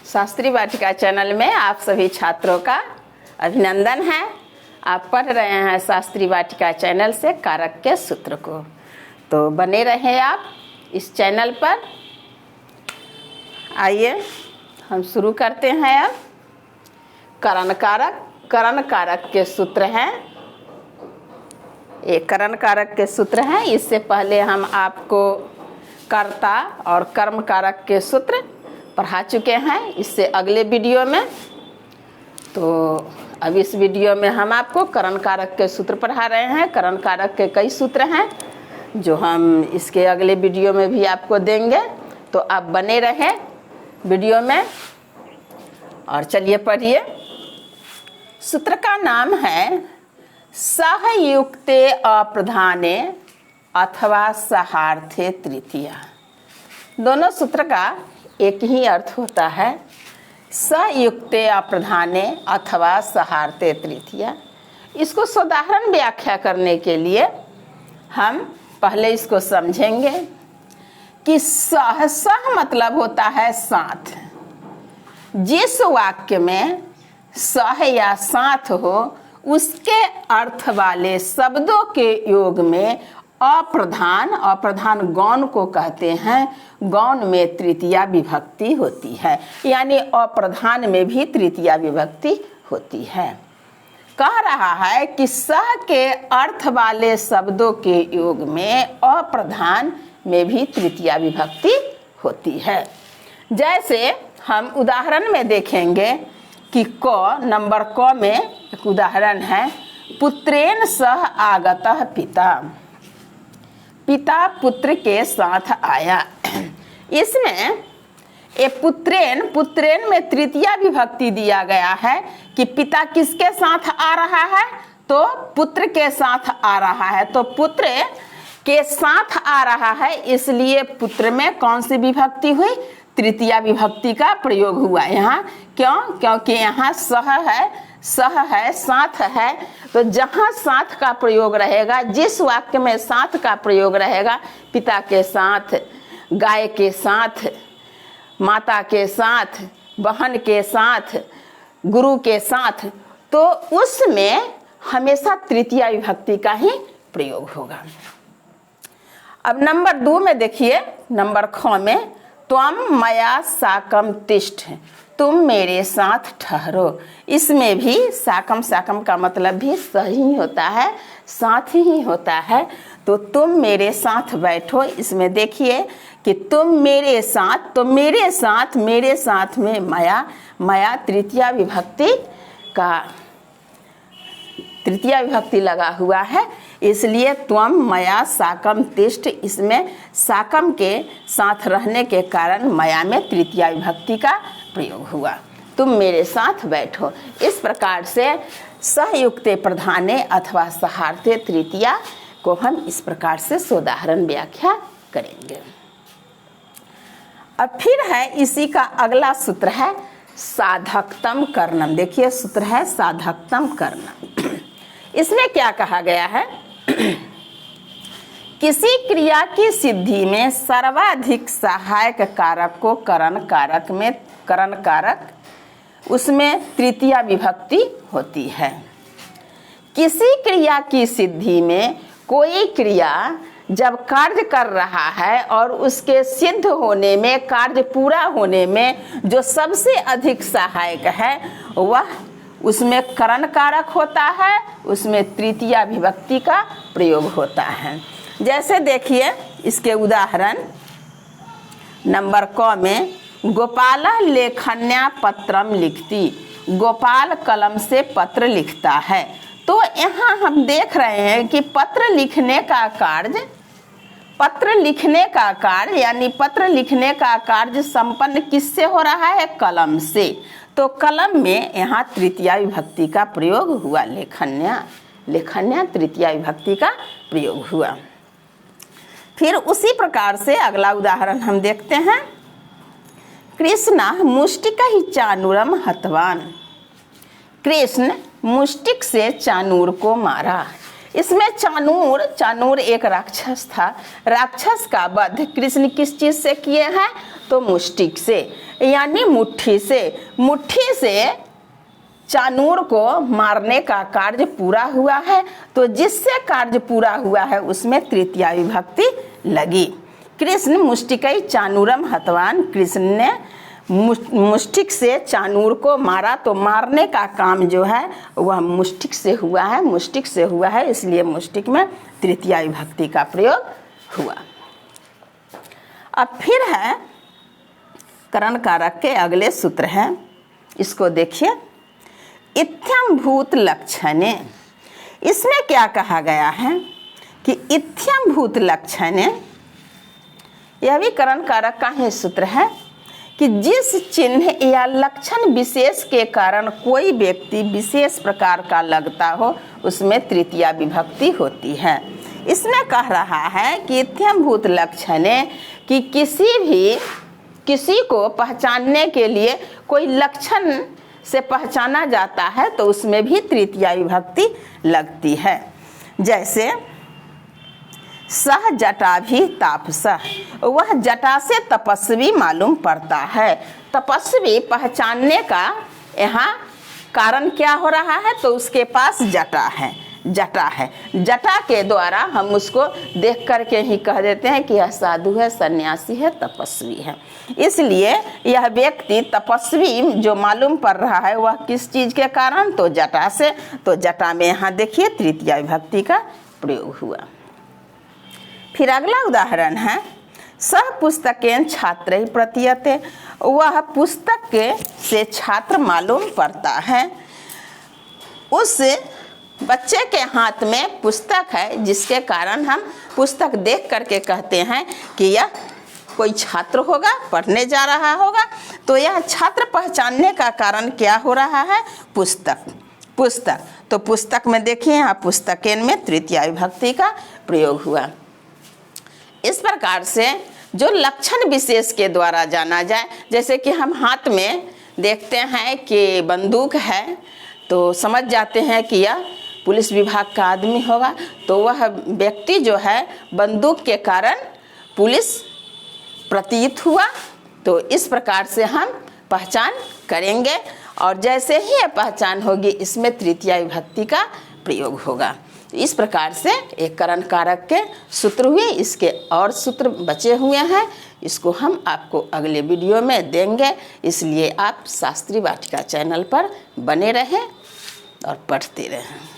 शास्त्री वाटिका channel में आप सभी छात्रों का अभिनंदन है। आप पढ़ रहे हैं शास्त्री वाटिका चैनल से कारक के सूत्र को, तो बने रहें आप इस चैनल पर। आइए हम शुरू करते हैं। अब करण कारक के सूत्र हैं। ये करण कारक के सूत्र हैं। इससे पहले हम आपको कर्ता और कर्म कारक के सूत्र पढ़ा चुके हैं इससे अगले वीडियो में। तो अब इस वीडियो में हम आपको करण कारक के सूत्र पढ़ा रहे हैं। करण कारक के कई सूत्र हैं जो हम इसके अगले वीडियो में भी आपको देंगे, तो आप बने रहें वीडियो में। और चलिए पढ़िए। सूत्र का नाम है सहयुक्ते अप्रधाने अथवा सहार्थे तृतीया। दोनों सूत्र का एक ही अर्थ होता है, सहयुक्ते अप्रधाने अथवा सहार्थे तृतीया। इसको साधारण व्याख्या करने के लिए हम पहले इसको समझेंगे कि सह मतलब होता है साथ। जिस वाक्य में सह या साथ हो उसके अर्थ वाले शब्दों के योग में अप्रधान गौण को कहते हैं। गौण में तृतीया विभक्ति होती है, यानी अप्रधान में भी तृतीया विभक्ति होती है। कह रहा है कि सह के अर्थ वाले शब्दों के योग में अप्रधान में भी तृतीया विभक्ति होती है। जैसे हम उदाहरण में देखेंगे कि नंबर क में एक उदाहरण है, पुत्रेण सह आगतः पिता। पिता पुत्र के साथ आया। इसमें ये पुत्रेण में तृतीया विभक्ति दिया गया है कि पिता किसके साथ आ रहा है, तो पुत्र के साथ आ रहा है। तो पुत्र के साथ आ रहा है, इसलिए पुत्र में कौन सी विभक्ति हुई, तृतीया विभक्ति का प्रयोग हुआ यहाँ। क्योंकि यहाँ सह है साथ है, तो जहाँ साथ का प्रयोग रहेगा, जिस वाक्य में साथ का प्रयोग रहेगा, पिता के साथ, गाय के साथ, माता के साथ, बहन के साथ, गुरु के साथ, तो उसमें हमेशा तृतीया विभक्ति का ही प्रयोग होगा। अब नंबर 2 में देखिए, नंबर ख में, त्वम मया साकम तिष्ठ, तुम मेरे साथ ठहरो। इसमें भी साकम का मतलब भी सही होता है, साथ ही होता है। तो तुम मेरे साथ बैठो, इसमें देखिए कि तुम मेरे साथ, तो मेरे साथ में मया तृतीया विभक्ति लगा हुआ है, इसलिए त्वम मया साकम तिष्ठ। इसमें साकम के साथ रहने के कारण मया में तृतीया विभक्ति का प्रयोग हुआ, तुम मेरे साथ बैठो। इस प्रकार से सहयुक्ते प्रधाने अथवा सहार्थे तृतीया को हम इस प्रकार से सोदाहरण व्याख्या करेंगे। अब फिर है इसी का अगला सूत्र है साधकतम कर्णम। देखिए सूत्र है साधकतम कर्णम। इसमें क्या कहा गया है, किसी क्रिया की सिद्धि में सर्वाधिक सहायक कारक को करण कारक उसमें तृतीया विभक्ति होती है। किसी क्रिया की सिद्धि में कोई क्रिया जब कार्य कर रहा है और उसके सिद्ध होने में, कार्य पूरा होने में जो सबसे अधिक सहायक है वह उसमें करण कारक होता है, उसमें तृतीया विभक्ति का प्रयोग होता है। जैसे देखिए इसके उदाहरण, नंबर क में, गोपाल लेखन्या पत्रम लिखती, गोपाल कलम से पत्र लिखता है। तो यहाँ हम देख रहे हैं कि पत्र लिखने का कार्य संपन्न किससे हो रहा है, कलम से। तो कलम में यहाँ तृतीया विभक्ति का प्रयोग हुआ, लेखन्या तृतीया विभक्ति का प्रयोग हुआ। फिर उसी प्रकार से अगला उदाहरण हम देखते हैं, कृष्ण मुष्टिक ही चाणूरम हतवान। कृष्ण मुष्टिक से चाणूर को मारा। इसमें चाणूर एक राक्षस था। राक्षस का वध कृष्ण किस चीज से किए हैं, तो मुष्टिक से। यानी मुट्ठी से चानूर को मारने का कार्य पूरा हुआ है। तो जिससे कार्य पूरा हुआ है उसमें तृतीया विभक्ति लगी। कृष्ण मुष्टिकई चानूरम हतवान, कृष्ण ने मुष्टिक से चानूर को मारा। तो मारने का काम जो है वह मुष्टिक से हुआ है, इसलिए मुष्टिक में तृतीया विभक्ति का प्रयोग हुआ। अब फिर है करण कारक के अगले सूत्र हैं, इसको देखिए। इत्थम भूत लक्षणे, इसमें क्या कहा गया है कि इत्थम भूत लक्षणे, यह भी करण कारक का ही सूत्र है कि जिस चिन्ह या लक्षण विशेष के कारण कोई व्यक्ति विशेष प्रकार का लगता हो उसमें तृतीया विभक्ति होती है। इसमें कह रहा है कि इत्थम भूत लक्षणे कि किसी को पहचानने के लिए कोई लक्षण से पहचाना जाता है तो उसमें भी तृतीया विभक्ति लगती है। जैसे सह जटा भी तापसः, वह जटा से तपस्वी मालूम पड़ता है। तपस्वी पहचानने का यहाँ कारण क्या हो रहा है, तो उसके पास जटा है। जटा के द्वारा हम उसको देख करके ही कह देते हैं कि यह साधु है, सन्यासी है, तपस्वी है। इसलिए यह व्यक्ति तपस्वी जो मालूम पड़ रहा है वह किस चीज के कारण, तो जटा से। तो जटा में यहाँ देखिए तृतीया विभक्ति का प्रयोग हुआ। फिर अगला उदाहरण है सह पुस्तकेन छात्र प्रतीयते, वह पुस्तक के से छात्र मालूम पड़ता है। उस बच्चे के हाथ में पुस्तक है जिसके कारण हम पुस्तक देख करके कहते हैं कि यह कोई छात्र होगा, पढ़ने जा रहा होगा। तो यह छात्र पहचानने का कारण क्या हो रहा है, पुस्तक। तो पुस्तक में देखिए यहाँ पुस्तकेन में तृतीया विभक्ति का प्रयोग हुआ। इस प्रकार से जो लक्षण विशेष के द्वारा जाना जाए, जैसे कि हम हाथ में देखते हैं कि बंदूक है तो समझ जाते हैं कि यह पुलिस विभाग का आदमी होगा। तो वह व्यक्ति जो है बंदूक के कारण पुलिस प्रतीत हुआ। तो इस प्रकार से हम पहचान करेंगे और जैसे ही यह पहचान होगी इसमें तृतीया विभक्ति का प्रयोग होगा। इस प्रकार से एक करण कारक के सूत्र हुए, इसके और सूत्र बचे हुए हैं, इसको हम आपको अगले वीडियो में देंगे। इसलिए आप शास्त्री वाटिका चैनल पर बने रहें और पढ़ते रहें।